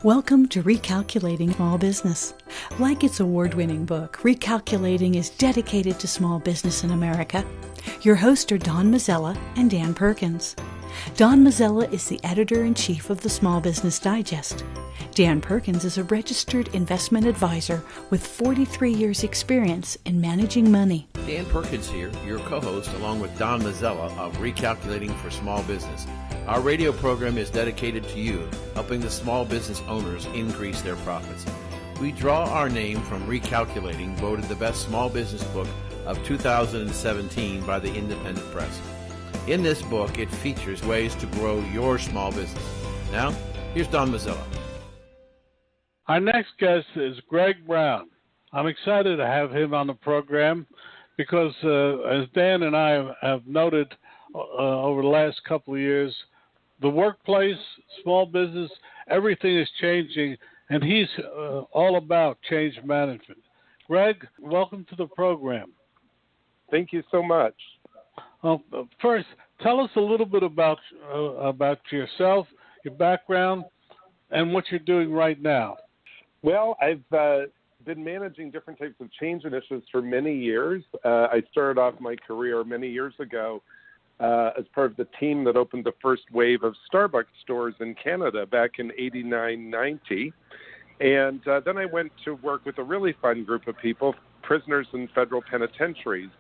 Welcome to Recalculating Small Business. Like its award-winning book, Recalculating is dedicated to small business in America. Your hosts are Don Mazzella and Dan Perkins. Don Mazzella is the editor-in-chief of the Small Business Digest. Dan Perkins is a registered investment advisor with 43 years' experience in managing money. Dan Perkins here, your co-host, along with Don Mazzella of Recalculating for Small Business. Our radio program is dedicated to you, helping the small business owners increase their profits. We draw our name from Recalculating, voted the best small business book of 2017 by the Independent Press. In this book, it features ways to grow your small business. Now, here's Don Mazzella. Our next guest is Gregg Brown. I'm excited to have him on the program because, as Dan and I have noted over the last couple of years, the workplace, small business, everything is changing, and he's all about change management. Gregg, welcome to the program. Thank you so much. First, tell us a little bit about yourself, your background, and what you're doing right now. Well, I've been managing different types of change initiatives for many years. I started off my career many years ago as part of the team that opened the first wave of Starbucks stores in Canada back in 89-90. And then I went to work with a really fun group of people, prisoners in federal penitentiaries,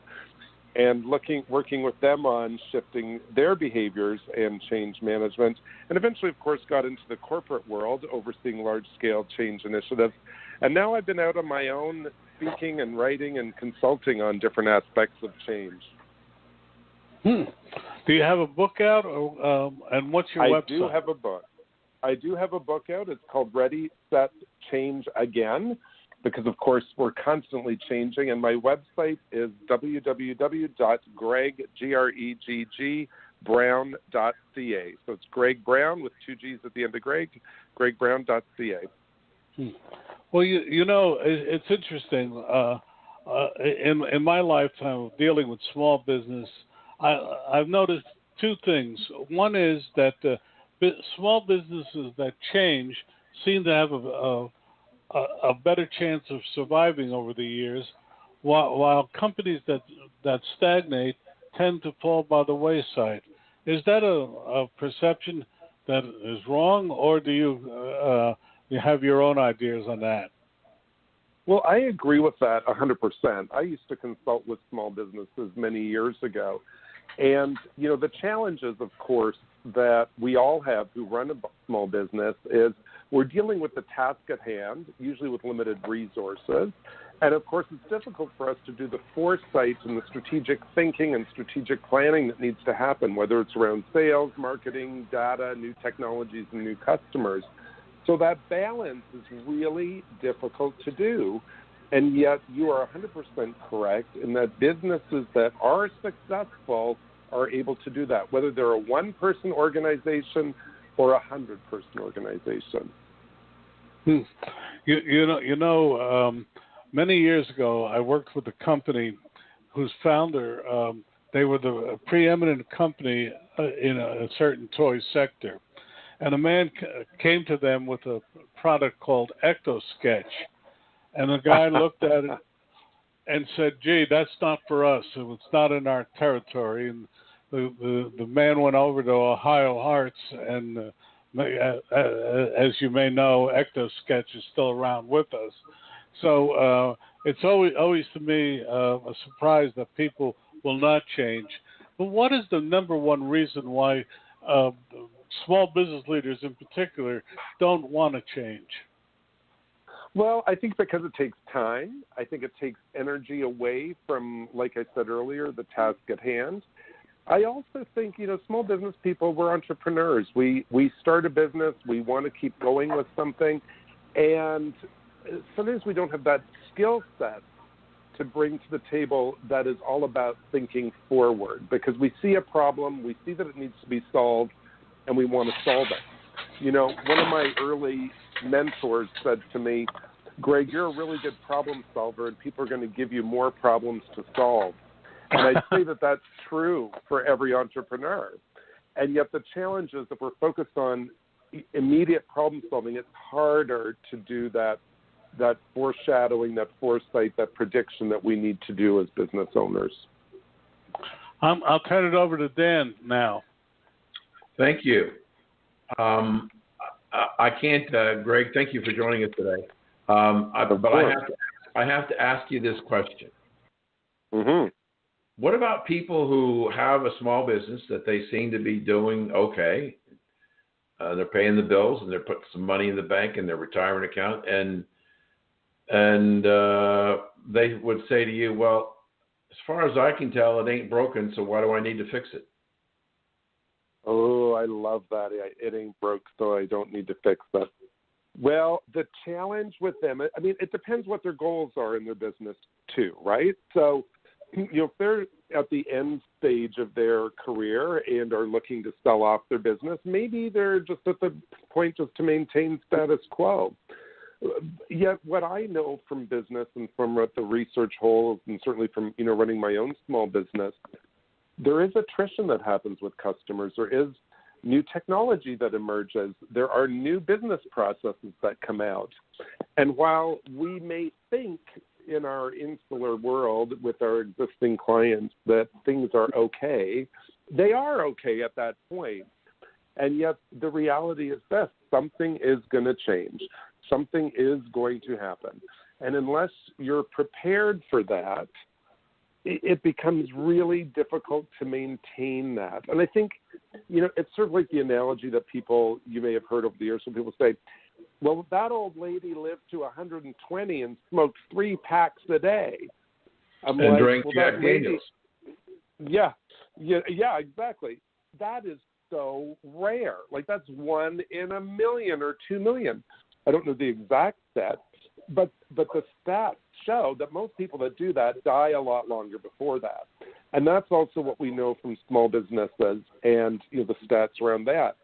and working with them on shifting their behaviors and change management. And eventually, of course, got into the corporate world, overseeing large-scale change initiatives. And now I've been out on my own, speaking and writing and consulting on different aspects of change. Do you have a book out, and what's your website? I do have a book. I do have a book out. It's called Ready, Set, Change Again, because, of course, we're constantly changing. And my website is www.GreggBrown.ca. So it's Gregg Brown with two G's at the end of Gregg, GreggBrown.ca. Well, you know, it's interesting. In my lifetime of dealing with small business, I've noticed two things. One is that small businesses that change seem to have a better chance of surviving over the years, while companies that stagnate tend to fall by the wayside. Is that a perception that is wrong, or do you have your own ideas on that? Well, I agree with that 100%. I used to consult with small businesses many years ago. And, you know, the challenges, of course, that we all have who run a small business is we're dealing with the task at hand, usually with limited resources. And, of course, it's difficult for us to do the foresight and the strategic thinking and strategic planning that needs to happen, whether it's around sales, marketing, data, new technologies, and new customers. So that balance is really difficult to do. And yet you are 100% correct in that businesses that are successful are able to do that, whether they're a one-person organization or a 100-person organization. You know, many years ago, I worked with a company whose founder, they were the preeminent company in a certain toy sector. And a man came to them with a product called Ecto-Sketch. And the guy looked at it and said, gee, that's not for us. It's not in our territory. And the man went over to Ohio Hearts, and as you may know, Ecto-Sketch is still around with us. So it's always to me a surprise that people will not change. But what is the number one reason why small business leaders in particular don't want to change? Well, I think because it takes time. I think it takes energy away from, like I said earlier, the task at hand. I also think, you know, small business people, we're entrepreneurs. We start a business. We want to keep going with something. And sometimes we don't have that skill set to bring to the table that is all about thinking forward, because we see a problem, we see that it needs to be solved, and we want to solve it. You know, one of my early mentors said to me, Gregg, you're a really good problem solver, and people are going to give you more problems to solve. And I'd say that that's true for every entrepreneur. And yet the challenge is that we're focused on immediate problem solving, it's harder to do that foreshadowing, that foresight, that prediction that we need to do as business owners. I'll turn it over to Dan now. Thank you. I can't, Greg, thank you for joining us today. But I have to ask you this question. Mm-hmm. What about people who have a small business that they seem to be doing okay? They're paying the bills and they're putting some money in the bank in their retirement account, and they would say to you, well, as far as I can tell, it ain't broken, so why do I need to fix it? Oh, I love that. It ain't broke, so I don't need to fix that. Well, the challenge with them, I mean, it depends what their goals are in their business too, right? So, if they're at the end stage of their career and are looking to sell off their business, maybe they're just at the point just to maintain status quo. Yet what I know from business and from what the research holds, and certainly from running my own small business, there is attrition that happens with customers. There is new technology that emerges. There are new business processes that come out. And while we may think in our insular world with our existing clients that things are okay, they are okay at that point. And yet the reality is this: something is going to change. Something is going to happen. And unless you're prepared for that, it becomes really difficult to maintain that. And I think, it's sort of like the analogy that you may have heard over the years when people say, well, that old lady lived to 120 and smoked 3 packs a day. And drank Jack Daniels. Yeah, exactly. That is so rare. Like, that's 1 in a million or 2 million. I don't know the exact stat, but the stats show that most people that do that die a lot longer before that. And that's also what we know from small businesses and the stats around that.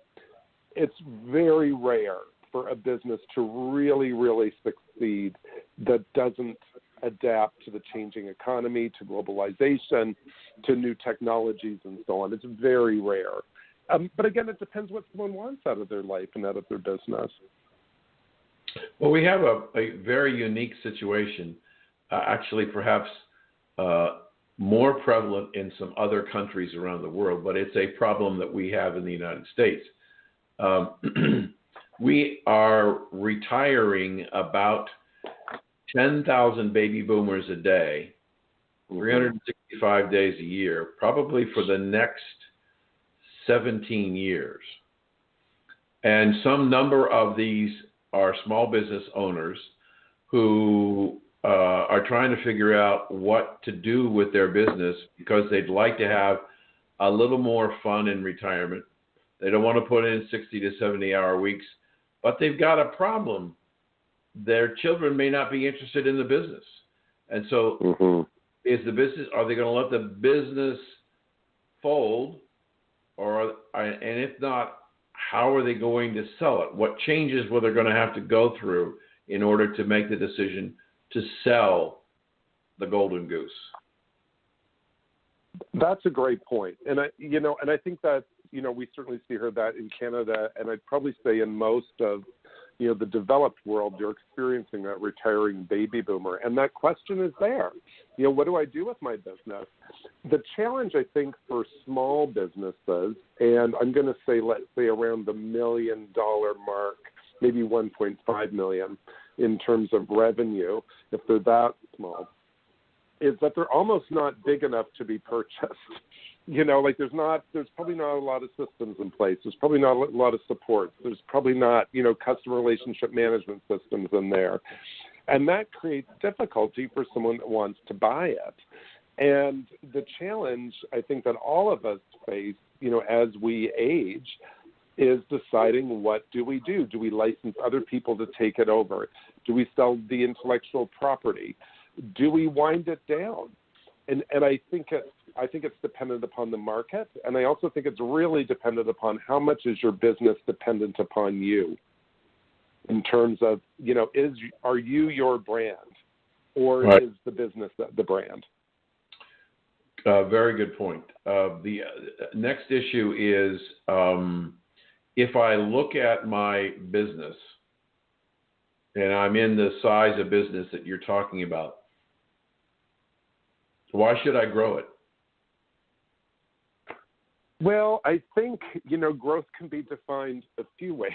It's very rare for a business to really, really succeed that doesn't adapt to the changing economy, to globalization, to new technologies, and so on. It's very rare. But again, it depends what someone wants out of their life and out of their business. Well, we have a very unique situation, actually perhaps more prevalent in some other countries around the world, but it's a problem that we have in the United States. We are retiring about 10,000 baby boomers a day, 365 days a year, probably for the next 17 years. And some number of these are small business owners who are trying to figure out what to do with their business because they'd like to have a little more fun in retirement. They don't want to put in 60 to 70-hour weeks, but they've got a problem. Their children may not be interested in the business. And so are they going to let the business fold? And if not, how are they going to sell it? What changes were they going to have to go through in order to make the decision to sell the golden goose? That's a great point. And I think that, we certainly see that in Canada, and I'd probably say in most of, the developed world, you're experiencing that retiring baby boomer. And that question is there. What do I do with my business? The challenge, I think, for small businesses, and I'm going to say, let's say around the $1 million mark, maybe 1.5 million in terms of revenue, if they're that small, is that they're almost not big enough to be purchased. There's probably not a lot of systems in place. There's probably not a lot of support. There's probably not, customer relationship management systems in there. And that creates difficulty for someone that wants to buy it. And the challenge, I think, that all of us face, as we age, is deciding what do we do? Do we license other people to take it over? Do we sell the intellectual property? Do we wind it down? And I think it's dependent upon the market, and I also think it's really dependent upon how much is your business dependent upon you, in terms of are you your brand, or right, is the business the brand? Very good point. The next issue if I look at my business and I'm in the size of business that you're talking about, why should I grow it? Well, I think, growth can be defined a few ways.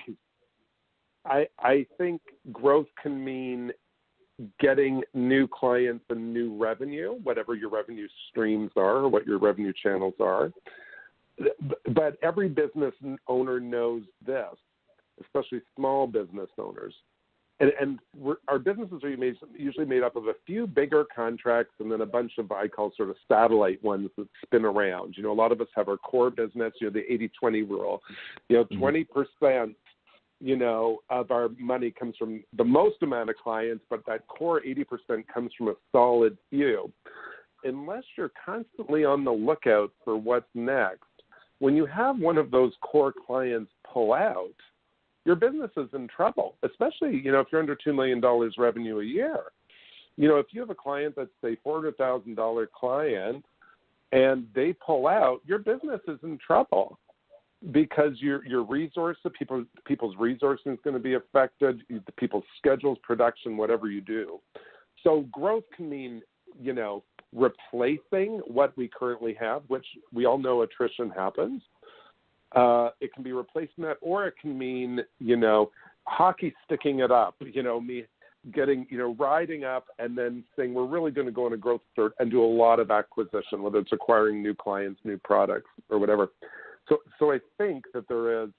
I think growth can mean getting new clients and new revenue, whatever your revenue streams are or what your revenue channels are. But every business owner knows this, especially small business owners. And our businesses are usually made up of a few bigger contracts and then a bunch of, I call sort of satellite ones that spin around. A lot of us have our core business, the 80-20 rule. 20%, of our money comes from the most amount of clients, but that core 80% comes from a solid few. Unless you're constantly on the lookout for what's next, when you have one of those core clients pull out, your business is in trouble, especially, if you're under $2 million revenue a year. If you have a client that's, say, $400,000 client and they pull out, your business is in trouble because your resource, people's resources is going to be affected, people's schedules, production, whatever you do. So growth can mean, replacing what we currently have, which we all know attrition happens. It can be replacing that, or it can mean, hockey sticking it up, me getting, riding up and then saying we're really going to go on a growth spurt and do a lot of acquisition, whether it's acquiring new clients, new products, or whatever. So I think that there is,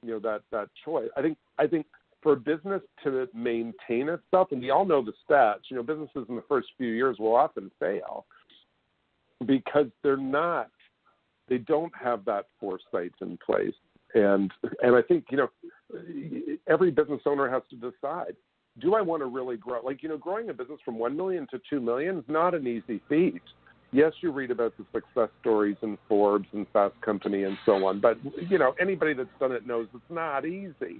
that choice. I think for a business to maintain itself, and we all know the stats, businesses in the first few years will often fail because they don't have that foresight in place. And I think, every business owner has to decide, do I want to really grow? Growing a business from 1 million to 2 million is not an easy feat. Yes, you read about the success stories in Forbes and Fast Company and so on, but, anybody that's done it knows it's not easy.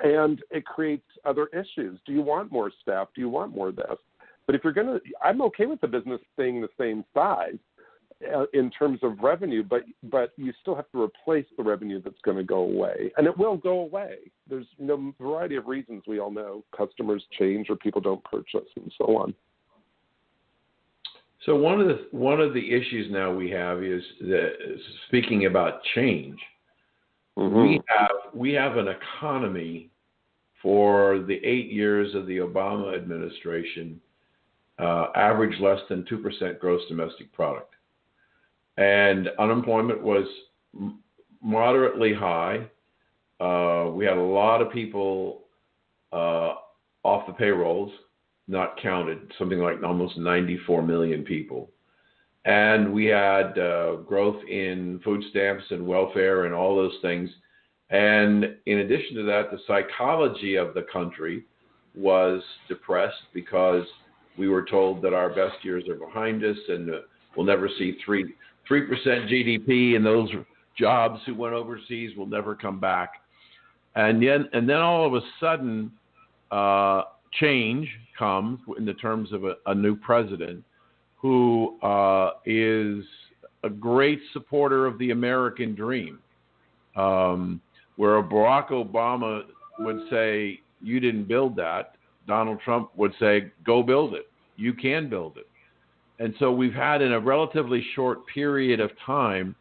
And it creates other issues. Do you want more staff? Do you want more of this? But if you're I'm okay with the business staying the same size in terms of revenue, but you still have to replace the revenue that's going to go away. And it will go away. There's a variety of reasons we all know. Customers change or people don't purchase and so on. So one of the issues now we have is that, speaking about change, we have an economy for the 8 years of the Obama administration averaged less than 2% gross domestic product, and unemployment was moderately high. We had a lot of people off the payrolls, not counted, something like almost 94 million people. And we had growth in food stamps and welfare and all those things. And in addition to that, the psychology of the country was depressed because we were told that our best years are behind us and we'll never see 3% GDP, and those jobs who went overseas will never come back. And then all of a sudden, change comes in the terms of a new president who is a great supporter of the American dream, where Barack Obama would say, you didn't build that. Donald Trump would say, go build it. You can build it. And so we've had, in a relatively short period of time,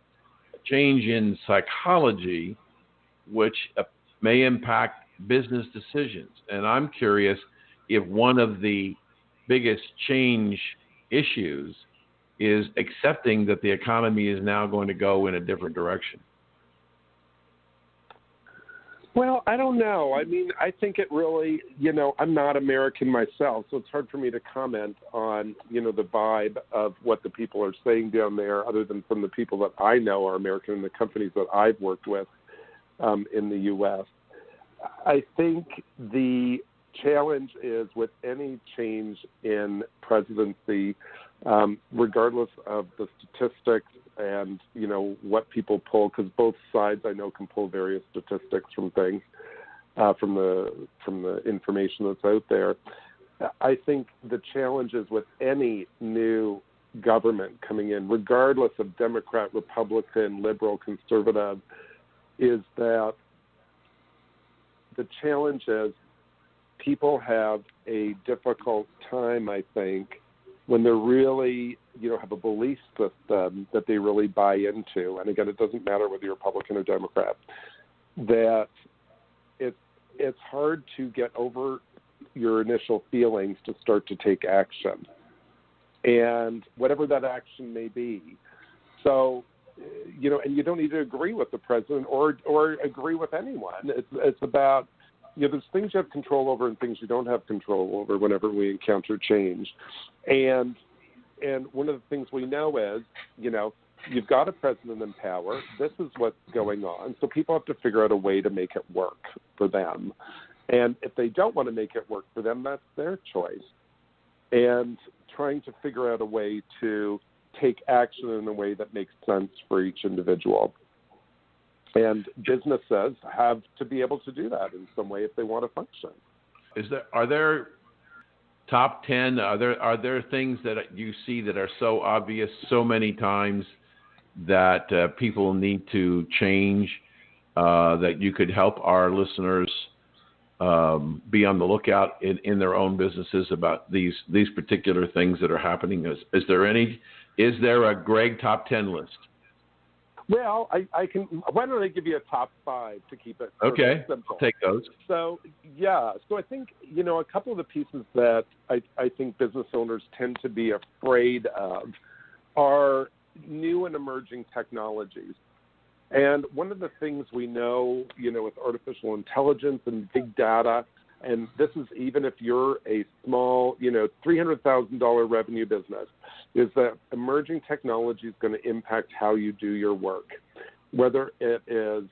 a change in psychology, which may impact business decisions. And I'm curious if one of the biggest change issues is accepting that the economy is now going to go in a different direction. Well, I don't know. I mean, I think it really, I'm not American myself, so it's hard for me to comment on, the vibe of what the people are saying down there, other than from the people that I know are American and the companies that I've worked with in the U.S. I think the challenge is with any change in presidency, regardless of the statistics and, what people pull, because both sides I know can pull various statistics from things, from the information that's out there. I think the challenge is with any new government coming in, regardless of Democrat, Republican, liberal, conservative, is that the challenge is people have a difficult time, I think, when they're really, have a belief system that they really buy into. And again, it doesn't matter whether you're Republican or Democrat, that it's hard to get over your initial feelings to start to take action, and whatever that action may be. So, and you don't need to agree with the president or agree with anyone. It's about, there's things you have control over and things you don't have control over whenever we encounter change. And one of the things we know is, you've got a president in power. This is what's going on. So people have to figure out a way to make it work for them. And if they don't want to make it work for them, that's their choice. And trying to figure out a way to take action in a way that makes sense for each individual. And businesses have to be able to do that in some way if they want to function. Are there top 10? Are there things that you see that are so obvious so many times that people need to change, that you could help our listeners be on the lookout in their own businesses about these particular things that are happening? Is there a Gregg top 10 list? Well, I can. Why don't I give you a top 5 to keep it okay simple? I'll take those. So I think a couple of the pieces that I think business owners tend to be afraid of are new and emerging technologies. And one of the things we know, with artificial intelligence and big data, and this is even if you're a small, $300,000 revenue business, is that emerging technology is going to impact how you do your work, whether it is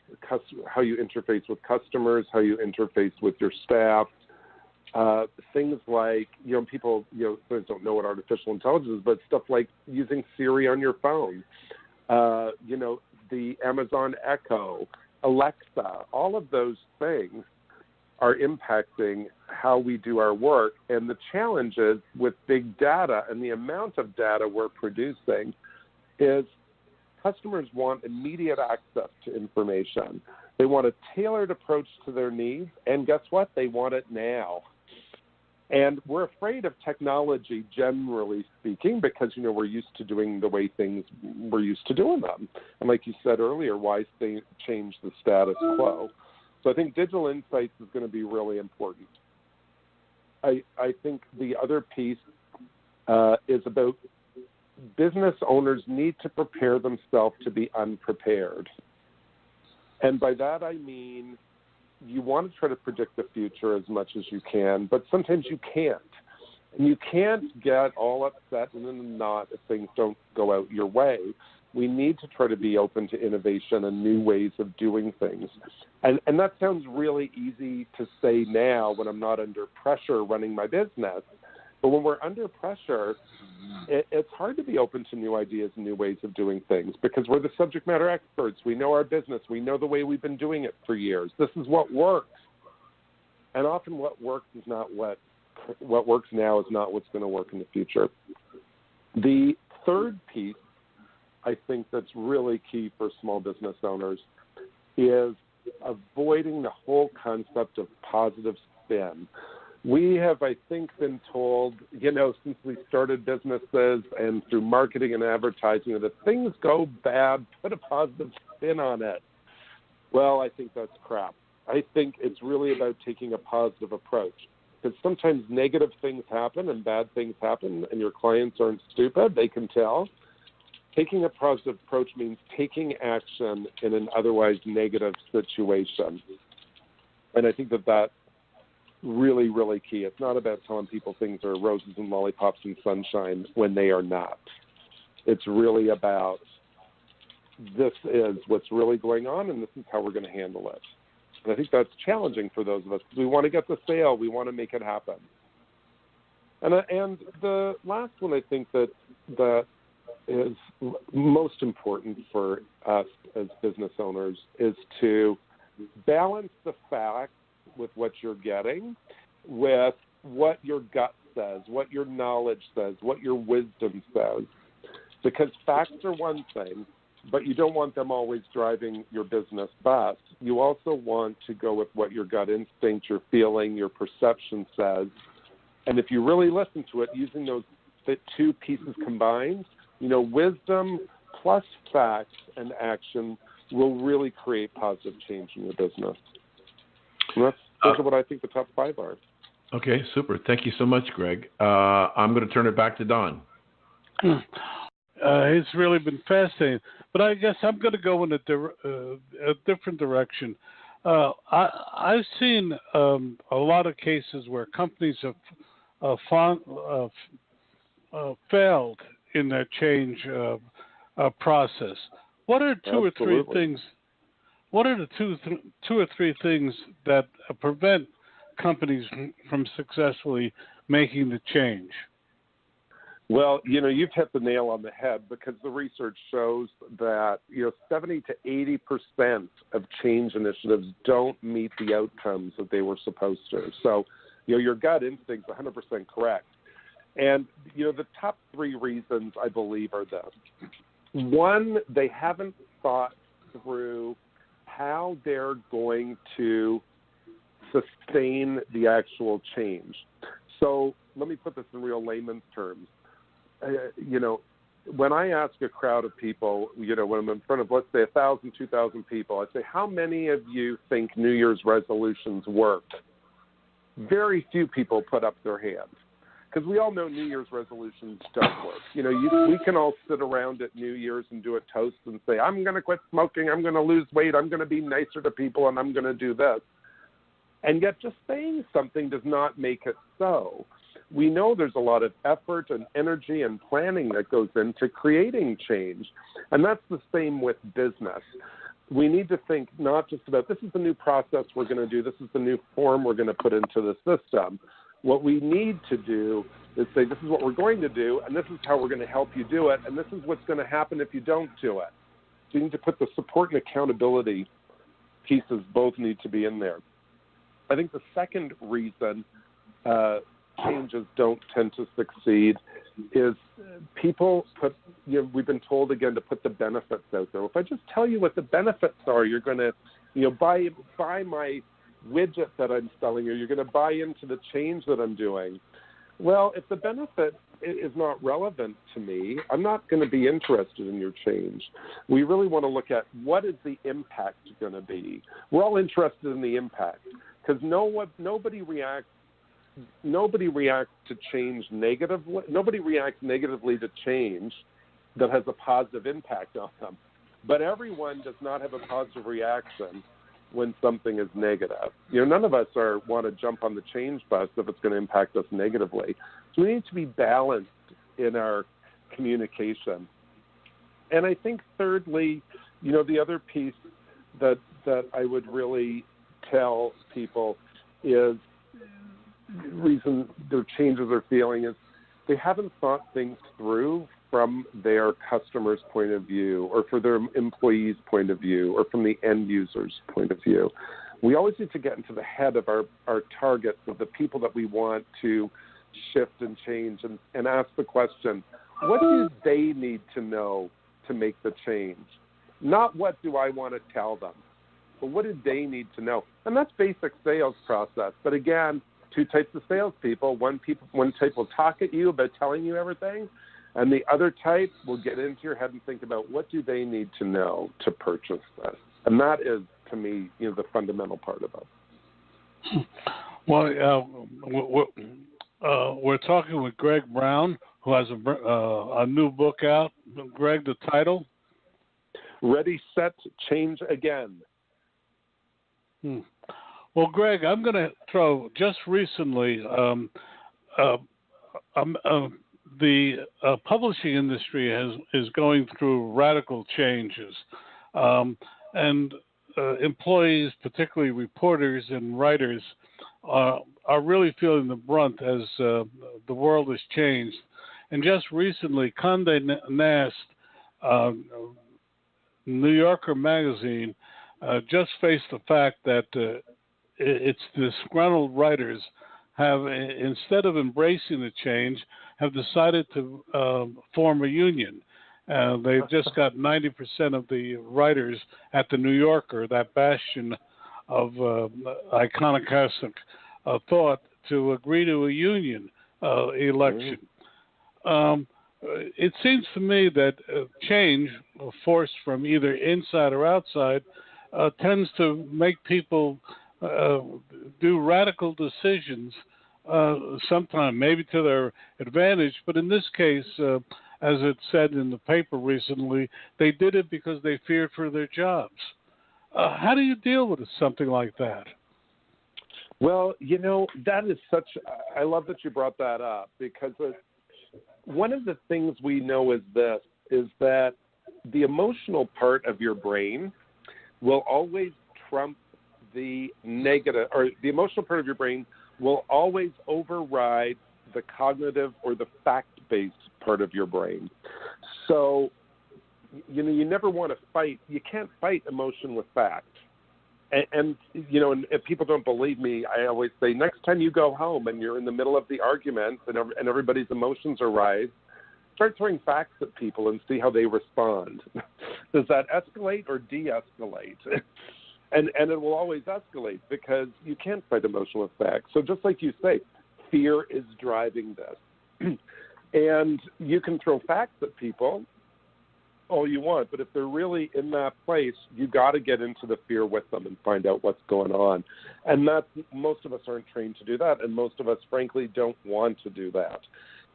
how you interface with customers, how you interface with your staff, things like, people, don't know what artificial intelligence is, but stuff like using Siri on your phone, the Amazon Echo, Alexa, all of those things are impacting how we do our work. And the challenge is with big data and the amount of data we're producing is customers want immediate access to information. They want a tailored approach to their needs, and guess what? They want it now. And we're afraid of technology, generally speaking, because, we're used to doing the way things we're used to doing them. And like you said earlier, why change the status quo? So I think digital insights is going to be really important. I think the other piece is about business owners need to prepare themselves to be unprepared. And by that I mean you want to try to predict the future as much as you can, but sometimes you can't. And you can't get all upset and in a knot if things don't go out your way. We need to try to be open to innovation and new ways of doing things. And that sounds really easy to say now when I'm not under pressure running my business. But when we're under pressure, it's hard to be open to new ideas and new ways of doing things because we're the subject matter experts. We know our business. We know the way we've been doing it for years. This is what works. And often what works is not what works now is not what's going to work in the future. The third piece I think that's really key for small business owners is avoiding the whole concept of positive spin. We have, I think, been told, since we started businesses and through marketing and advertising, that if things go bad, put a positive spin on it. Well, I think that's crap. I think it's really about taking a positive approach because sometimes negative things happen and bad things happen and your clients aren't stupid. They can tell. Taking a positive approach means taking action in an otherwise negative situation. And I think that's really, really key. It's not about telling people things are roses and lollipops and sunshine when they are not. It's really about this is what's really going on and this is how we're going to handle it. And I think that's challenging for those of us because we want to get the sale. We want to make it happen. And the last one I think that is most important for us as business owners is to balance the facts with what you're getting, with what your gut says, what your knowledge says, what your wisdom says. Because facts are one thing, but you don't want them always driving your business bus. You also want to go with what your gut instinct, your feeling, your perception says. And if you really listen to it, using those two pieces combined, wisdom plus facts and action will really create positive change in your business. And those are what I think the top 5 are. Okay, super. Thank you so much, Gregg. I'm going to turn it back to Don. It's really been fascinating, but I guess I'm going to go in a different direction. I've seen a lot of cases where companies have failed in their change process. What are two or three things? What are the two or three things that prevent companies from successfully making the change? Well, you've hit the nail on the head, because the research shows that 70 to 80% of change initiatives don't meet the outcomes that they were supposed to. So, your gut instinct is 100% correct. And the top 3 reasons, I believe, are this. 1, they haven't thought through how they're going to sustain the actual change. So let me put this in real layman's terms. When I ask a crowd of people, when I'm in front of, let's say, 1,000, 2,000 people, I say, how many of you think New Year's resolutions work? Very few people put up their hand, because we all know New Year's resolutions don't work. We can all sit around at New Year's and do a toast and say, I'm going to quit smoking, I'm going to lose weight, I'm going to be nicer to people, and I'm going to do this. And yet just saying something does not make it so. We know there's a lot of effort and energy and planning that goes into creating change. And that's the same with business. We need to think not just about, this is the new process we're going to do, this is the new form we're going to put into the system. What we need to do is say, this is what we're going to do, and this is how we're going to help you do it, and this is what's going to happen if you don't do it. So you need to put the support and accountability pieces both need to be in there. I think the second reason changes don't tend to succeed is people put, we've been told again to put the benefits out there. If I just tell you what the benefits are, you're going to, buy my widget that I'm selling, or you're going to buy into the change that I'm doing. Well, if the benefit is not relevant to me, I'm not going to be interested in your change. We really want to look at, what is the impact going to be? We're all interested in the impact, because nobody reacts to change negatively. Nobody reacts negatively to change that has a positive impact on them. But everyone does not have a positive reaction when something is negative. None of us want to jump on the change bus if it's going to impact us negatively. So we need to be balanced in our communication. And I think thirdly, the other piece that I would really tell people is, the reason their changes are feeling is they haven't thought things through from their customer's point of view, or for their employees' point of view, or from the end user's point of view. We always need to get into the head of our targets, of the people that we want to shift and change, and ask the question, what do they need to know to make the change? Not what do I want to tell them, but what do they need to know? And that's basic sales process. But again, 2 types of salespeople. One type will talk at you about telling you everything, and the other type will get into your head and think about, what do they need to know to purchase this? And that is, to me, the fundamental part of it. Well, we're talking with Gregg Brown, who has a new book out. Gregg, the title? Ready, Set, Change Again. Well, Gregg, I'm going to throw, just recently, the publishing industry is going through radical changes, and employees, particularly reporters and writers, are really feeling the brunt as the world has changed. And just recently, Condé Nast, New Yorker magazine, just faced the fact that its disgruntled writers have, instead of embracing the change, have decided to form a union. They've just got 90% of the writers at the New Yorker, that bastion of iconoclastic thought, to agree to a union election. It seems to me that change, forced from either inside or outside, tends to make people do radical decisions, sometimes maybe to their advantage, but in this case, as it said in the paper recently, they did it because they feared for their jobs. How do you deal with something like that? Well, that is I love that you brought that up, because one of the things we know is that the emotional part of your brain will always trump the negative, or the emotional part of your brain will always override the cognitive or the fact-based part of your brain. So, you never want to fight. You can't fight emotion with fact. And if people don't believe me, I always say, next time you go home and you're in the middle of the argument and everybody's emotions are rising, start throwing facts at people and see how they respond. Does that escalate or de-escalate? And it will always escalate, because you can't fight emotion with facts. So just like you say, fear is driving this. And you can throw facts at people all you want, but if they're really in that place, you got to get into the fear with them and find out what's going on. And most of us aren't trained to do that, and most of us, frankly, don't want to do that.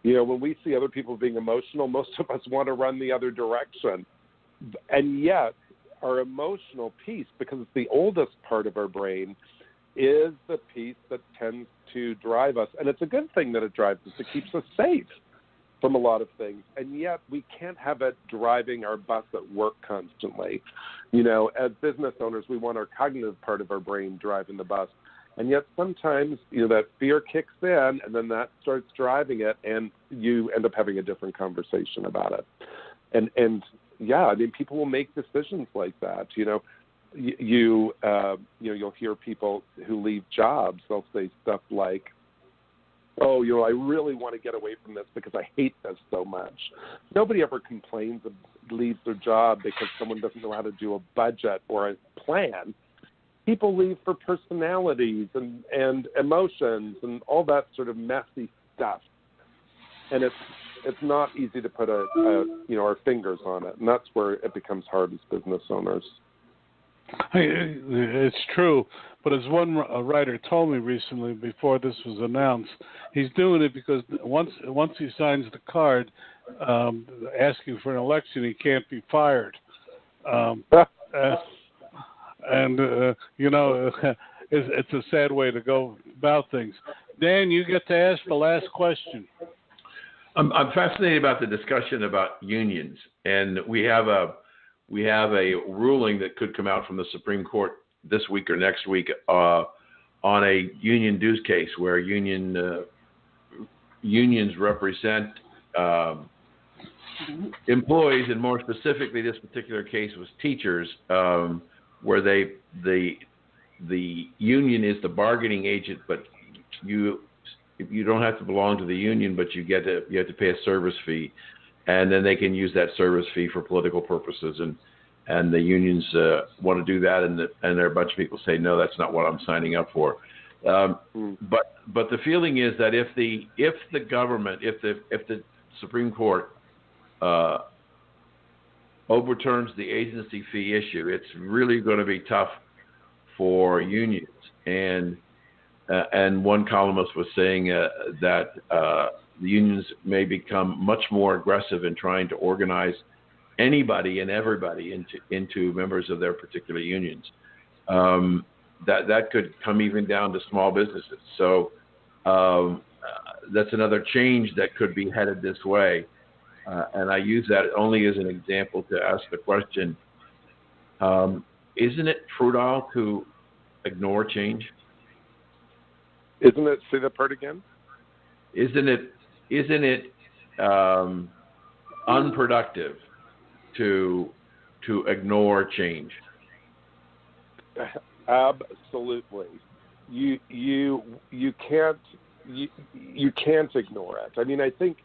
When we see other people being emotional, most of us want to run the other direction. And yet, our emotional piece, because it's the oldest part of our brain, is the piece that tends to drive us. And it's a good thing that it drives us. It keeps us safe from a lot of things. And yet we can't have it driving our bus at work constantly. As business owners, we want our cognitive part of our brain driving the bus. And yet sometimes, that fear kicks in, and then that starts driving it, and you end up having a different conversation about it. And yeah, people will make decisions like that. You'll hear people who leave jobs. They'll say stuff like, "Oh, I really want to get away from this because I hate this so much." Nobody ever complains and leaves their job because someone doesn't know how to do a budget or a plan. People leave for personalities and emotions and all that sort of messy stuff. And it's not easy to put our fingers on it, and that's where it becomes hard as business owners. It's true, but as one writer told me recently, before this was announced, he's doing it because once he signs the card asking for an election, he can't be fired. It's a sad way to go about things. Dan, you get to ask the last question. I'm fascinated about the discussion about unions, and we have a ruling that could come out from the Supreme Court this week or next week on a union dues case where unions represent employees, and more specifically, this particular case was teachers, where the union is the bargaining agent, but you don't have to belong to the union, but you have to pay a service fee, and then they can use that service fee for political purposes, and the unions want to do that, and there are a bunch of people say, no, that's not what I'm signing up for. But the feeling is that if the government, if the Supreme Court overturns the agency fee issue, it's really going to be tough for unions. And one columnist was saying that the unions may become much more aggressive in trying to organize anybody and everybody into members of their particular unions. That could come even down to small businesses. So that's another change that could be headed this way. And I use that only as an example to ask the question, isn't it futile to ignore change? Isn't it? Say that part again. Isn't it unproductive to ignore change? Absolutely. You can't ignore it. I mean, I think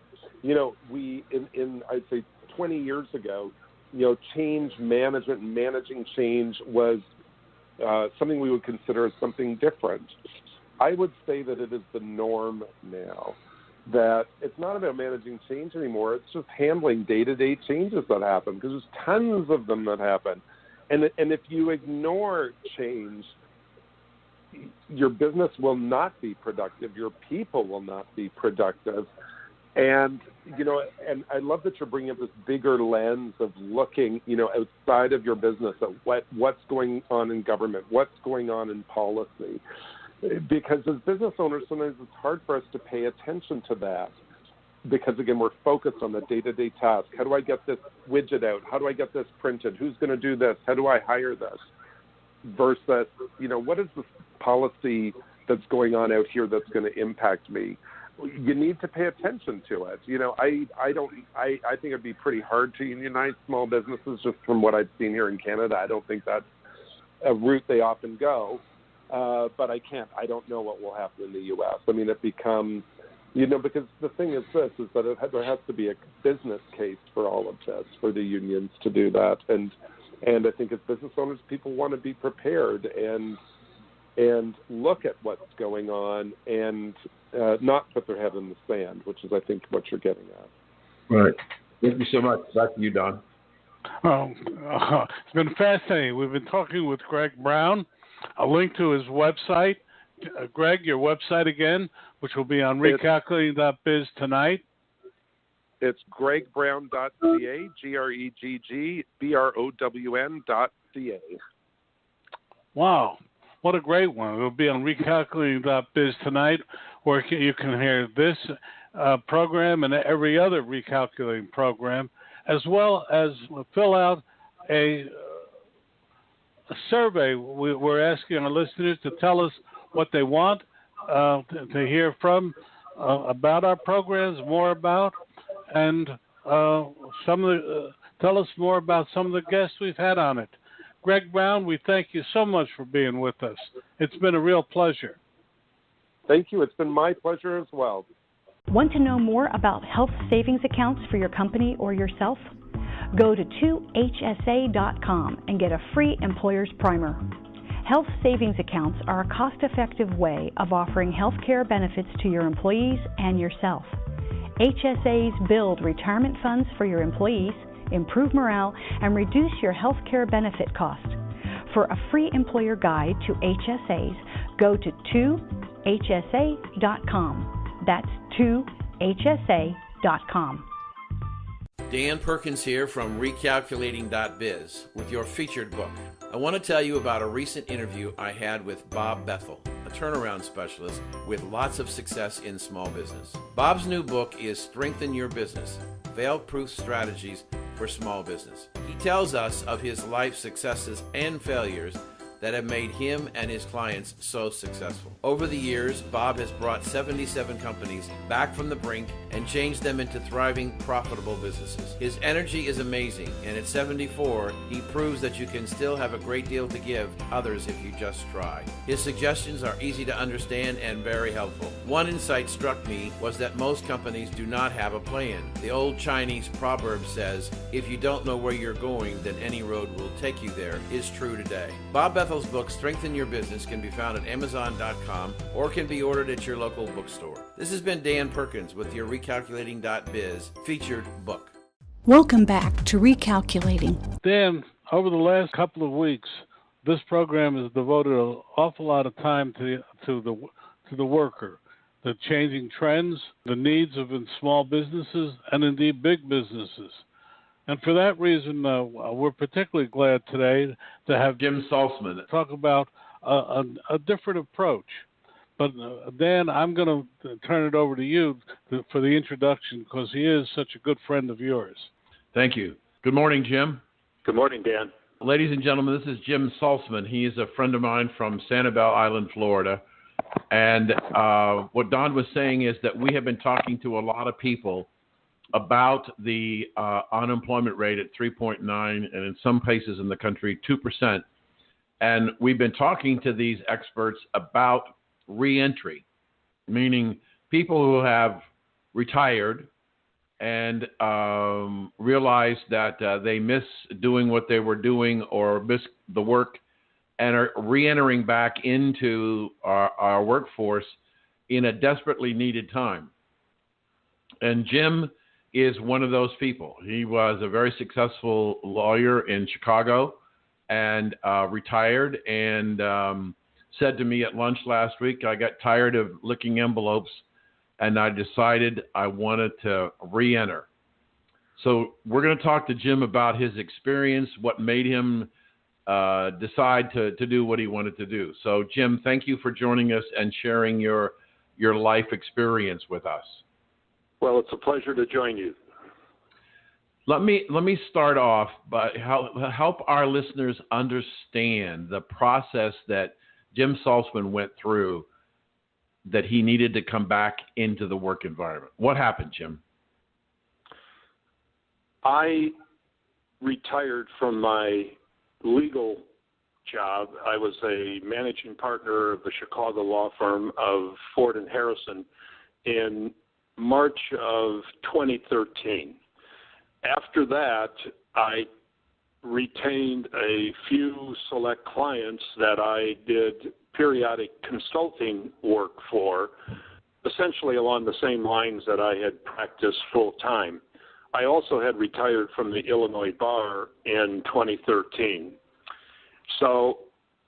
we in I'd say 20 years ago, change management and managing change was something we would consider as something different. I would say that it is the norm now, that it's not about managing change anymore. It's just handling day-to-day changes that happen, because there's tons of them that happen. And if you ignore change, your business will not be productive. Your people will not be productive. And, and I love that you're bringing up this bigger lens of looking, outside of your business at what's going on in government, what's going on in policy. Because as business owners, sometimes it's hard for us to pay attention to that. Because, again, we're focused on the day-to-day task. How do I get this widget out? How do I get this printed? Who's going to do this? How do I hire this? Versus, what is this policy that's going on out here that's going to impact me? You need to pay attention to it. I think it'd be pretty hard to unionize small businesses just from what I've seen here in Canada. I don't think that's a route they often go. But I don't know what will happen in the U.S. I mean, it becomes, because the thing is this, is that there has to be a business case for all of this, for the unions to do that. And I think as business owners, people want to be prepared and look at what's going on and not put their head in the sand, which is, I think, what you're getting at. Right. Thank you so much. Back to you, Don. It's been fascinating. We've been talking with Gregg Brown. A link to his website. Gregg, your website again, which will be on recalculating.biz tonight. It's GreggBrown.ca, GreggBrown.ca. Wow, what a great one. It'll be on recalculating.biz tonight, where you can hear this program and every other recalculating program, as well as fill out a survey. We're asking our listeners to tell us what they want to hear from about our programs, more about, and tell us more about some of the guests we've had on it. Gregg Brown, we thank you so much for being with us. It's been a real pleasure. Thank you. It's been my pleasure as well. Want to know more about health savings accounts for your company or yourself? Go to 2hsa.com and get a free employer's primer. Health savings accounts are a cost-effective way of offering health care benefits to your employees and yourself. HSAs build retirement funds for your employees, improve morale, and reduce your health care benefit cost. For a free employer guide to HSAs, go to 2hsa.com. That's 2hsa.com. Dan Perkins here from recalculating.biz with your featured book. I want to tell you about a recent interview I had with Bob Bethel, a turnaround specialist with lots of success in small business. Bob's new book is Strengthen Your Business, Fail-Proof Strategies for Small Business. He tells us of his life successes and failures that have made him and his clients so successful. Over the years, Bob has brought 77 companies back from the brink and changed them into thriving, profitable businesses. His energy is amazing, and at 74, he proves that you can still have a great deal to give others if you just try. His suggestions are easy to understand and very helpful. One insight struck me was that most companies do not have a plan. The old Chinese proverb says, if you don't know where you're going, then any road will take you there, is true today. Bob Bethel's book, Strengthen Your Business, can be found at Amazon.com or can be ordered at your local bookstore. This has been Dan Perkins with your Recalculating.biz featured book. Welcome back to Recalculating. Dan, over the last couple of weeks, this program has devoted an awful lot of time to the worker, the changing trends, the needs of small businesses, and indeed big businesses. And for that reason, we're particularly glad today to have Jim Salzman talk about a different approach. But Dan, I'm going to turn it over to you for the introduction, because he is such a good friend of yours. Thank you. Good morning, Jim. Good morning, Dan. Ladies and gentlemen, this is Jim Salzman. He is a friend of mine from Sanibel Island, Florida. And what Don was saying is that we have been talking to a lot of people about the unemployment rate at 3.9, and in some places in the country, 2%. And we've been talking to these experts about reentry, meaning people who have retired and realize that they miss doing what they were doing or miss the work and are re-entering back into our workforce in a desperately needed time. And Jim is one of those people. He was a very successful lawyer in Chicago and retired, and said to me at lunch last week, I got tired of licking envelopes and I decided I wanted to re-enter. So we're going to talk to Jim about his experience, what made him decide to do what he wanted to do. So Jim, thank you for joining us and sharing your life experience with us. Well, it's a pleasure to join you. Let me start off by help our listeners understand the process that Jim Salzman went through, that he needed to come back into the work environment. What happened, Jim? I retired from my legal job. I was a managing partner of the Chicago law firm of Ford and Harrison in March of 2013. After that, I retained a few select clients that I did periodic consulting work for, essentially along the same lines that I had practiced full time. I also had retired from the Illinois bar in 2013. So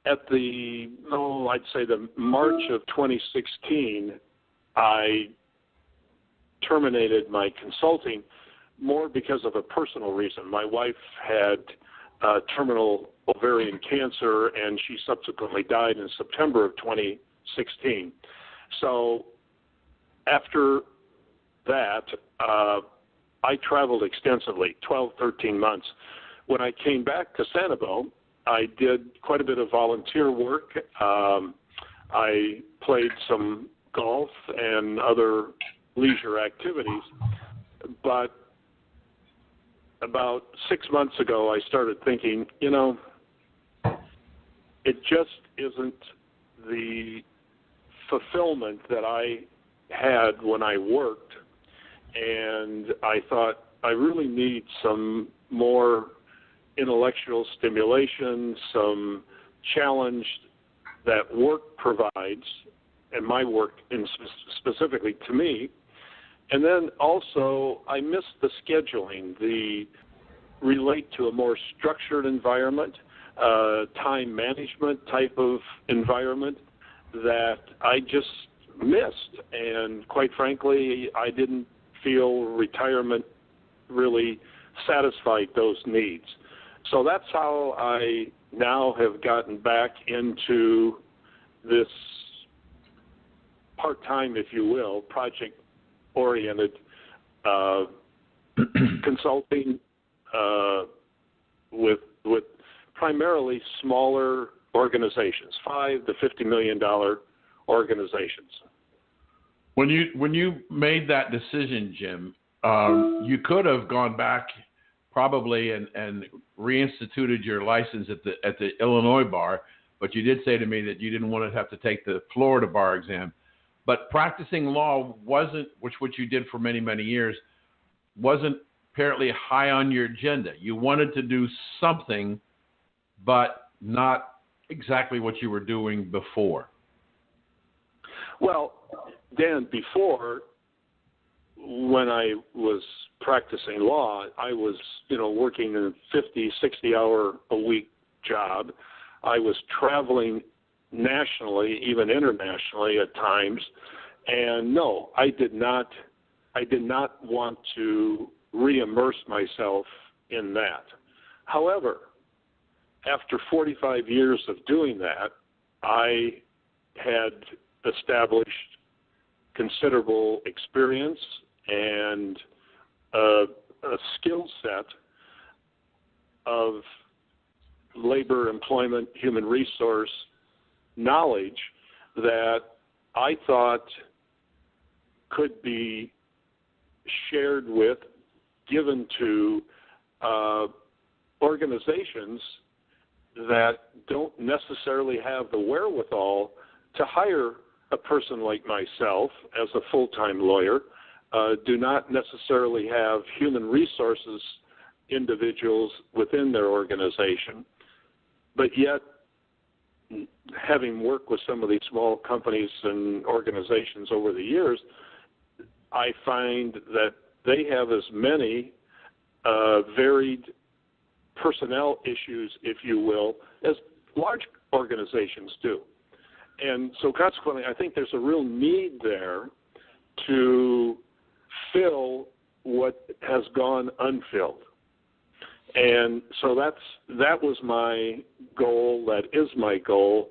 at the March of 2016, I terminated my consulting more because of a personal reason. My wife had terminal ovarian cancer, and she subsequently died in September of 2016. So after that, I traveled extensively, 12, 13 months. When I came back to Sanibel, I did quite a bit of volunteer work. I played some golf and other leisure activities. But about 6 months ago, I started thinking, it just isn't the fulfillment that I had when I worked. And I thought, I really need some more intellectual stimulation, some challenge that work provides, and my work specifically to me. And then also, I miss the scheduling, the relate to a more structured environment, time management type of environment that I just missed. And quite frankly, I didn't feel retirement really satisfied those needs. So that's how I now have gotten back into this part-time, if you will, project-oriented consulting with primarily smaller organizations, $5 to $50 million organizations. When you made that decision, Jim, you could have gone back probably and reinstituted your license at the Illinois bar, but you did say to me that you didn't want to have to take the Florida bar exam. But practicing law wasn't, which you did for many, many years, wasn't apparently high on your agenda. You wanted to do something, but not exactly what you were doing before. Well, Dan, before, when I was practicing law, I was, working in a 50, 60-hour-a-week job. I was traveling nationally, even internationally at times. And no, I did not want to re-immerse myself in that. However, after 45 years of doing that, I had established considerable experience and a skill set of labor, employment, human resource knowledge that I thought could be shared with, given to organizations that don't necessarily have the wherewithal to hire a person like myself as a full-time lawyer, do not necessarily have human resources individuals within their organization, but yet, having worked with some of these small companies and organizations over the years, I find that they have as many varied personnel issues, if you will, as large organizations do. And so consequently, I think there's a real need there to fill what has gone unfilled. And so that was my goal, that is my goal,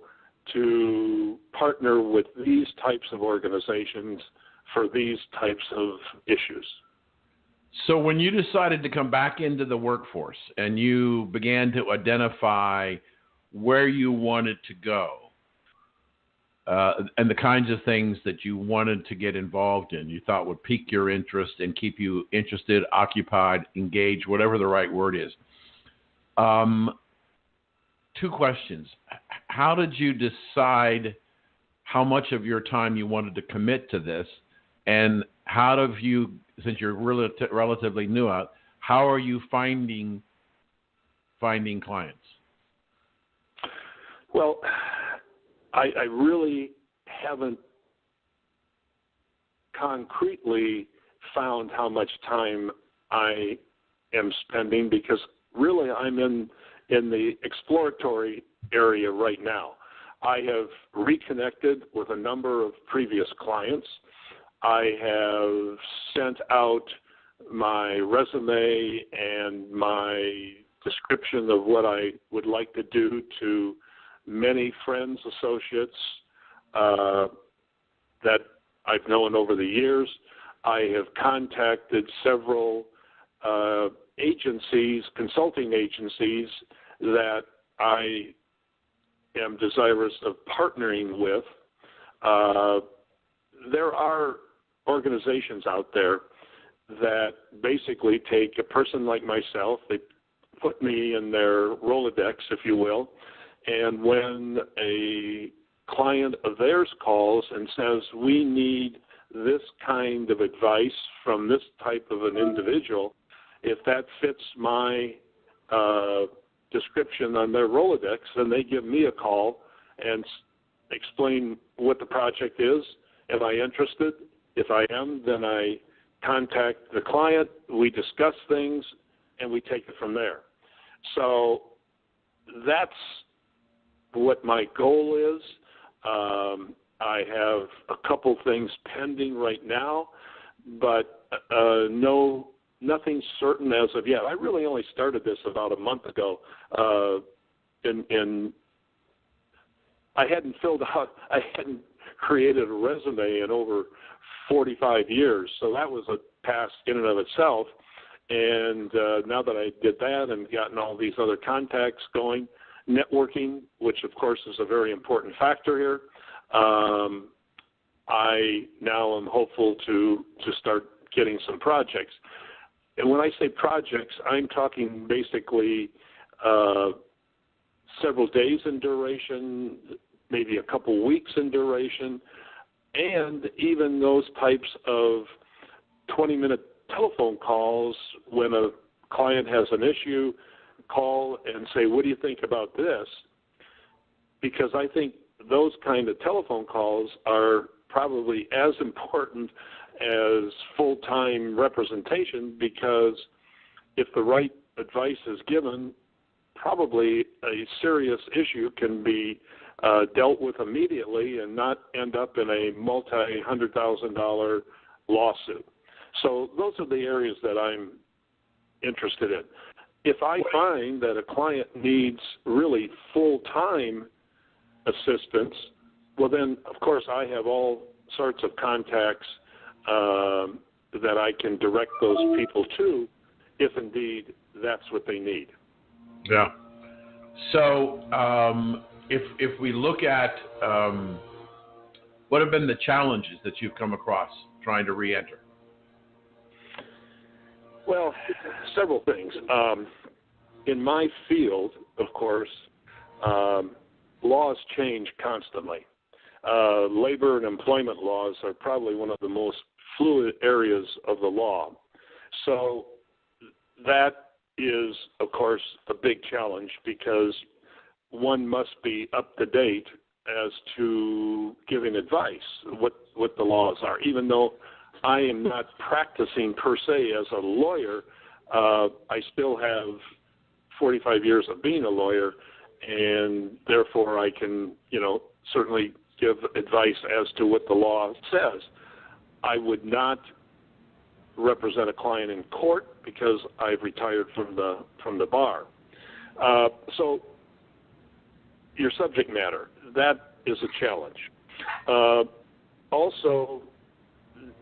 to partner with these types of organizations for these types of issues. So when you decided to come back into the workforce and you began to identify where you wanted to go, and the kinds of things that you wanted to get involved in, you thought would pique your interest and keep you interested, occupied, engaged, whatever the right word is. Two questions. How did you decide how much of your time you wanted to commit to this? And how have you, since you're relatively new out, how are you finding clients? Well, I really haven't concretely found how much time I am spending, because really I'm in the exploratory area right now. I have reconnected with a number of previous clients. I have sent out my resume and my description of what I would like to do to many friends, associates that I've known over the years. I have contacted several agencies, consulting agencies, that I am desirous of partnering with. There are organizations out there that basically take a person like myself, they put me in their Rolodex, if you will, and when a client of theirs calls and says, we need this kind of advice from this type of an individual, if that fits my description on their Rolodex, then they give me a call and explain what the project is. Am I interested? If I am, then I contact the client, we discuss things, and we take it from there. So that's what my goal is. I have a couple things pending right now, but nothing certain as of yet. I really only started this about a month ago. I hadn't created a resume in over 45 years, so that was a task in and of itself. And now that I did that and gotten all these other contacts going, networking, which of course is a very important factor here, I now am hopeful to start getting some projects. And when I say projects, I'm talking basically several days in duration, maybe a couple weeks in duration, and even those types of 20-minute telephone calls when a client has an issue, call and say, what do you think about this? Because I think those kind of telephone calls are probably as important as full-time representation, because if the right advice is given, probably a serious issue can be dealt with immediately and not end up in a multi-$100,000 lawsuit. So those are the areas that I'm interested in. If I find that a client needs really full-time assistance, well then, of course, I have all sorts of contacts that I can direct those people to, if indeed that's what they need. Yeah. So if we look at what have been the challenges that you've come across trying to re-enter? Well, several things. In my field, of course, laws change constantly. Labor and employment laws are probably one of the most fluid areas of the law. So that is, of course, a big challenge because one must be up to date as to giving advice, what the laws are. Even though I am not practicing per se as a lawyer, I still have 45 years of being a lawyer, and therefore I can, certainly give advice as to what the law says. I would not represent a client in court because I've retired from the bar. So your subject matter, that is a challenge. Also,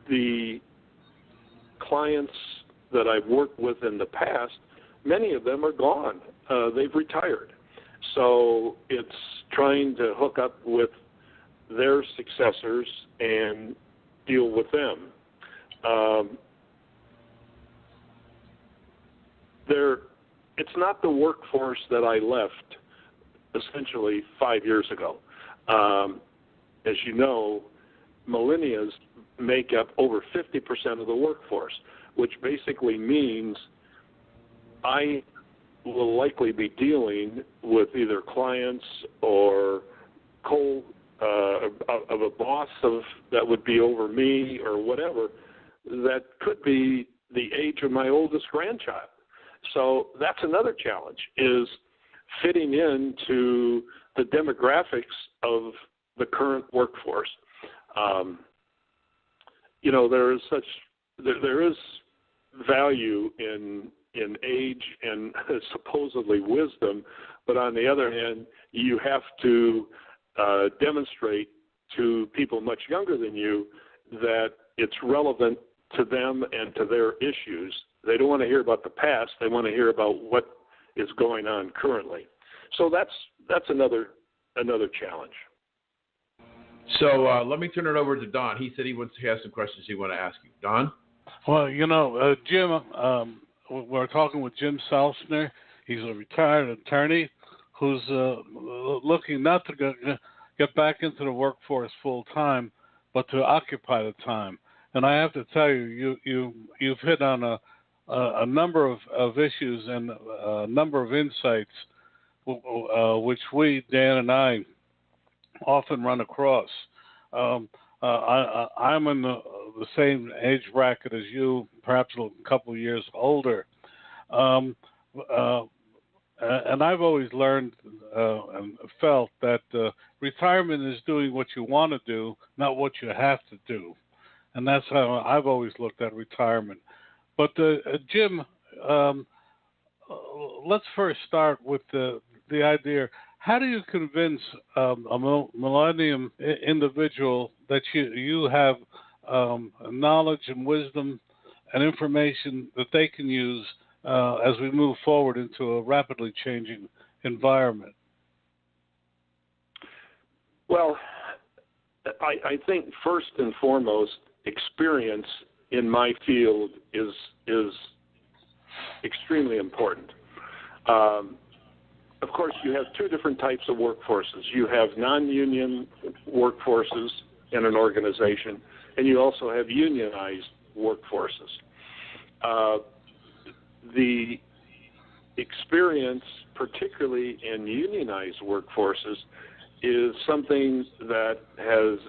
the clients that I've worked with in the past, many of them are gone. They've retired. So it's trying to hook up with their successors and deal with them. It's not the workforce that I left essentially 5 years ago. As you know, millennials make up over 50% of the workforce, which basically means I will likely be dealing with either clients or of a boss that would be over me or whatever, that could be the age of my oldest grandchild. So that's another challenge, is fitting into the demographics of the current workforce. There is value in age and supposedly wisdom, but on the other hand, you have to demonstrate to people much younger than you that it's relevant to them and to their issues. They don't want to hear about the past. They want to hear about what is going on currently. So that's another challenge. So let me turn it over to Don. He said he has some questions he wants to ask you. Don? Well, Jim, we're talking with Jim Salzman. He's a retired attorney who's looking not to get back into the workforce full time, but to occupy the time. And I have to tell you, you've hit on a number of issues and a number of insights which we, Dan and I, often run across. I'm in the same age bracket as you, perhaps a couple of years older. And I've always learned and felt that retirement is doing what you want to do, not what you have to do. And that's how I've always looked at retirement. But Jim, let's first start with the idea. How do you convince a millennium individual that you have knowledge and wisdom and information that they can use as we move forward into a rapidly changing environment? Well, I think first and foremost, experience in my field is extremely important. Of course, you have two different types of workforces. You have non-union workforces in an organization, and you also have unionized workforces. The experience, particularly in unionized workforces, is something that has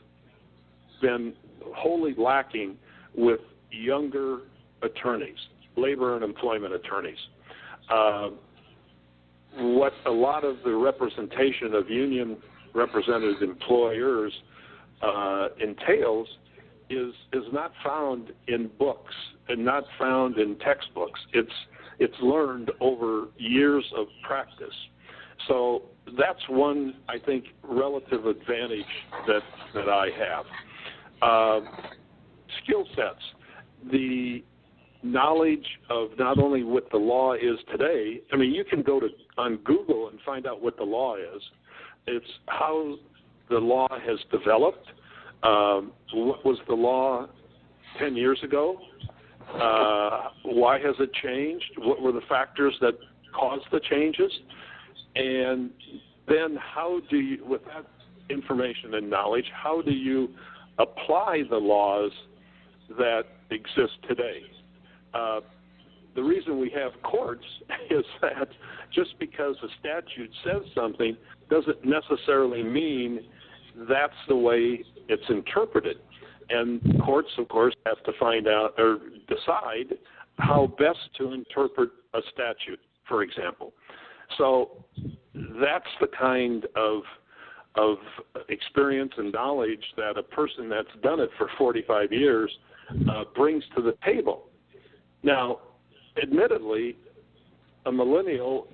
been wholly lacking with younger attorneys, labor and employment attorneys. What a lot of the representation of union represented employers entails is not found in books and not found in textbooks. It's learned over years of practice. So that's one, I think, relative advantage that I have. Skill sets. The knowledge of not only what the law is today. I mean, you can go on Google and find out what the law is. It's how the law has developed. What was the law 10 years ago? Why has it changed? What were the factors that caused the changes? And then how do you, with that information and knowledge, how do you apply the laws that exist today? The reason we have courts is that just because a statute says something doesn't necessarily mean that's the way it's interpreted. And courts, of course, have to find out or decide how best to interpret a statute, for example. So that's the kind of experience and knowledge that a person that's done it for 45 years brings to the table. Now, admittedly, a millennial,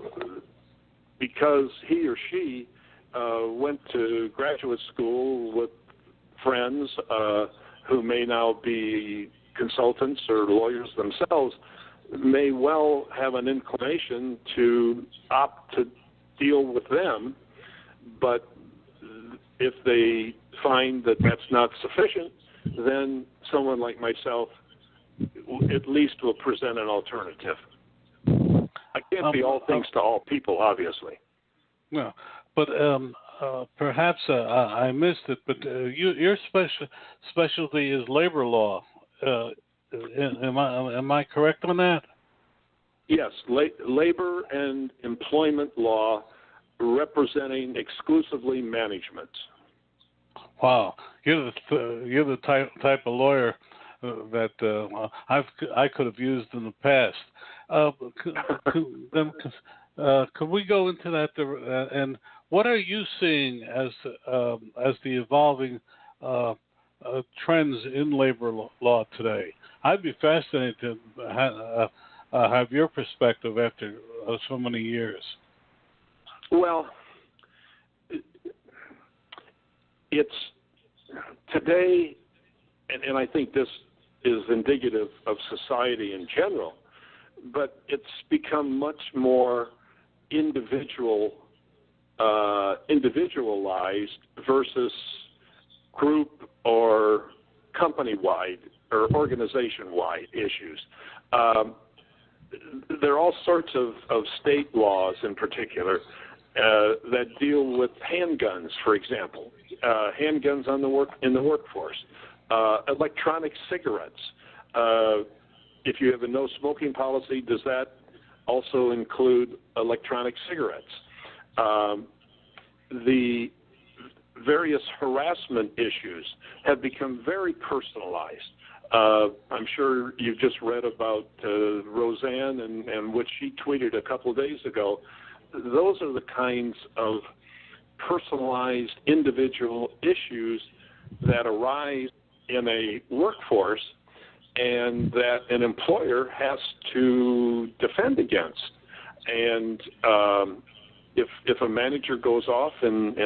because he or she went to graduate school with friends who may now be consultants or lawyers themselves, may well have an inclination to opt to deal with them, but if they find that that's not sufficient, then someone like myself at least will present an alternative. I can't be all things to all people, obviously. No, but perhaps I missed it, but your specialty is labor law. Am I correct on that? Yes, labor and employment law representing exclusively management. Wow, you're the type of lawyer that I could have used in the past. Could we go into that? And what are you seeing as the evolving trends in labor law today? I'd be fascinated to have your perspective after so many years. Well, it's today, and I think this is indicative of society in general, but it's become much more individualized versus group or company-wide or organization-wide issues. There are all sorts of state laws in particular that deal with handguns, for example, handguns in the workforce, electronic cigarettes. If you have a no smoking policy, does that also include electronic cigarettes? The various harassment issues have become very personalized. I'm sure you've just read about Roseanne and what she tweeted a couple of days ago. Those are the kinds of personalized individual issues that arise in a workforce and that an employer has to defend against. And if a manager goes off and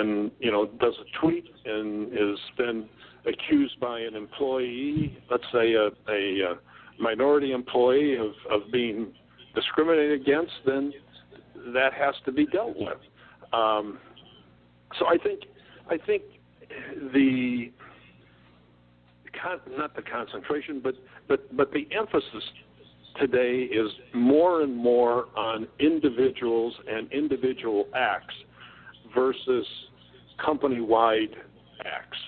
does a tweet and has been accused by an employee, let's say a minority employee of being discriminated against, then that has to be dealt with. So I think not the concentration, but the emphasis today is more and more on individuals and individual acts versus company-wide acts.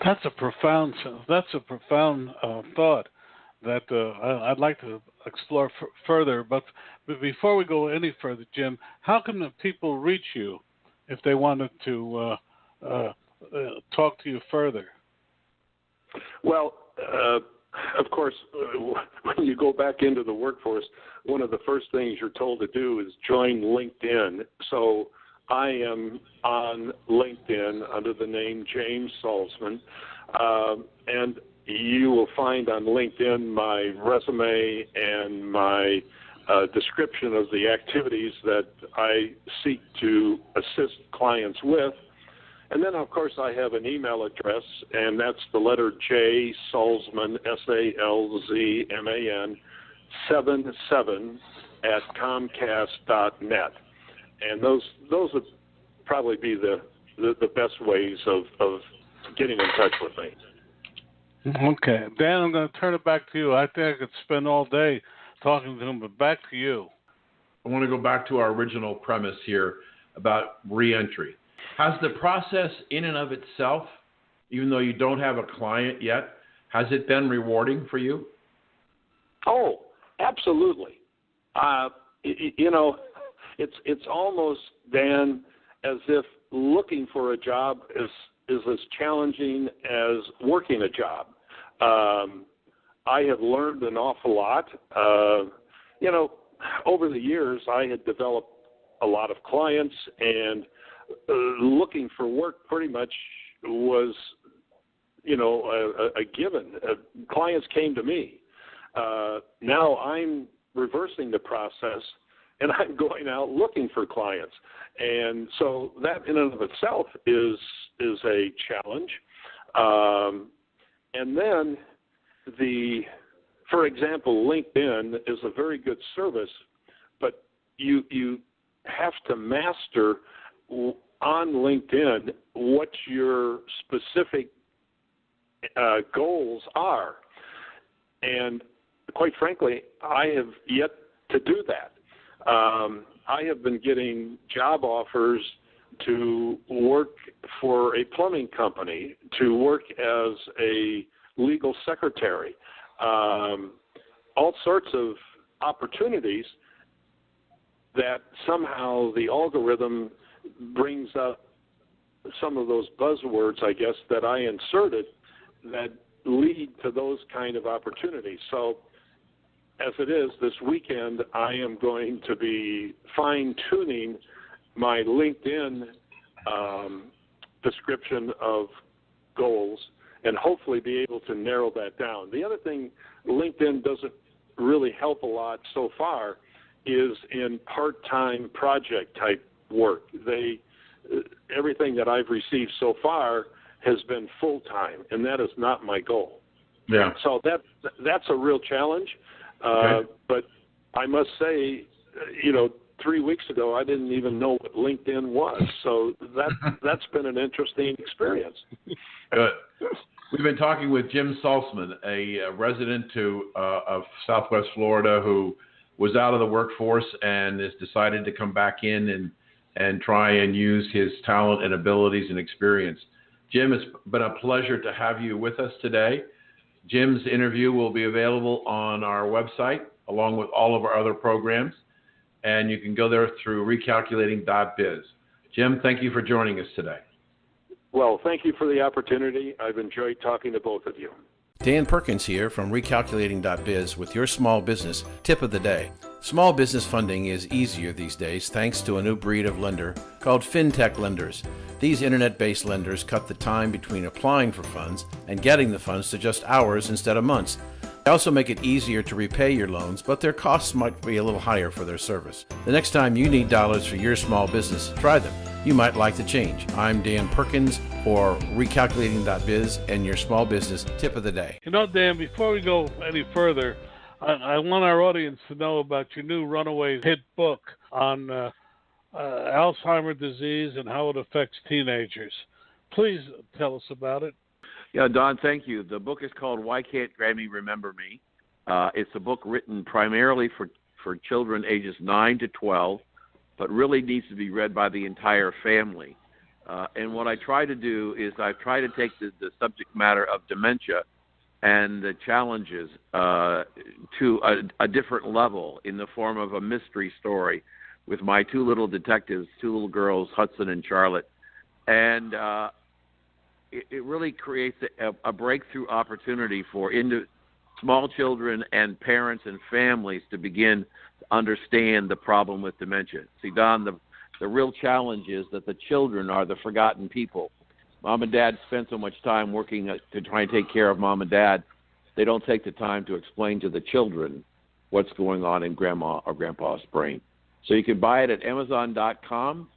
That's a profound thought that I'd like to explore further. But before we go any further, Jim, how can the people reach you if they wanted to talk to you further? Well, of course, when you go back into the workforce, one of the first things you're told to do is join LinkedIn. So I am on LinkedIn under the name James Salzman, and you will find on LinkedIn my resume and my description of the activities that I seek to assist clients with. And then, of course, I have an email address, and that's the letter J, Salzman, SALZMAN, 77 at Comcast.net. And those would probably be the best ways of getting in touch with me. Okay. Dan, I'm going to turn it back to you. I think I could spend all day talking to him, but back to you. I want to go back to our original premise here about reentry. Has the process in and of itself, even though you don't have a client yet, has it been rewarding for you? Oh, absolutely. It's almost, Dan, as if looking for a job is as challenging as working a job. I have learned an awful lot. Over the years, I had developed a lot of clients, and looking for work pretty much was, a given. Clients came to me. Now I'm reversing the process, and I'm going out looking for clients. And so that in and of itself is a challenge. And then for example, LinkedIn is a very good service, but you have to master on LinkedIn what your specific goals are. And quite frankly, I have yet to do that. I have been getting job offers to work for a plumbing company, to work as a legal secretary, all sorts of opportunities that somehow the algorithm brings up some of those buzzwords, I guess, that I inserted that lead to those kind of opportunities. So as it is, this weekend, I am going to be fine-tuning my LinkedIn description of goals and hopefully be able to narrow that down. The other thing LinkedIn doesn't really help a lot so far is in part-time project-type work. Everything that I've received so far has been full-time, and that is not my goal. Yeah. So that's a real challenge. Okay. But I must say, 3 weeks ago, I didn't even know what LinkedIn was. So that's been an interesting experience. Good. We've been talking with Jim Salzman, a resident of Southwest Florida who was out of the workforce and has decided to come back in and try and use his talent and abilities and experience. Jim, it's been a pleasure to have you with us today. Jim's interview will be available on our website along with all of our other programs, and you can go there through recalculating.biz. Jim, thank you for joining us today. Well, thank you for the opportunity. I've enjoyed talking to both of you. Dan Perkins here from recalculating.biz with your small business tip of the day. Small business funding is easier these days thanks to a new breed of lender called fintech lenders. These internet-based lenders cut the time between applying for funds and getting the funds to just hours instead of months. They also make it easier to repay your loans, but their costs might be a little higher for their service. The next time you need dollars for your small business, try them. You might like the change. I'm Dan Perkins for recalculating.biz and your small business tip of the day. Dan, before we go any further, I want our audience to know about your new runaway hit book on Alzheimer's disease and how it affects teenagers. Please tell us about it. Yeah, Don, thank you. The book is called Why Can't Grammy Remember Me? It's a book written primarily for children ages 9 to 12, but really needs to be read by the entire family. And what I try to do is I try to take the subject matter of dementia and the challenges to a different level in the form of a mystery story with my two little detectives, two little girls, Hudson and Charlotte. And it really creates a breakthrough opportunity for small children and parents and families to begin to understand the problem with dementia. See, Don, the real challenge is that the children are the forgotten people. Mom and Dad spend so much time working to try and take care of Mom and Dad, they don't take the time to explain to the children what's going on in Grandma or Grandpa's brain. So you can buy it at Amazon.com,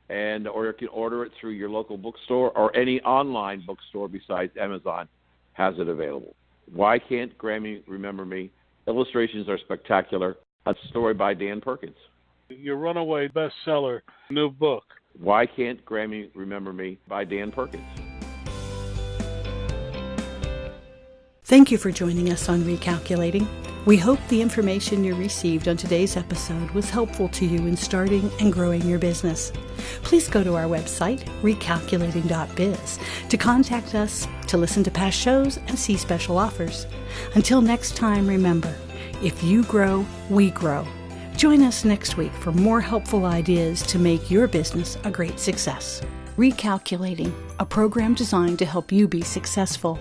or you can order it through your local bookstore, or any online bookstore besides Amazon has it available. Why Can't Grammy Remember Me? Illustrations are spectacular. A story by Dan Perkins. Your runaway bestseller, new book. Why Can't Grammy Remember Me by Dan Perkins. Thank you for joining us on Recalculating. We hope the information you received on today's episode was helpful to you in starting and growing your business. Please go to our website, recalculating.biz, to contact us, to listen to past shows, and see special offers. Until next time, remember, if you grow, we grow. Join us next week for more helpful ideas to make your business a great success. Recalculating, a program designed to help you be successful.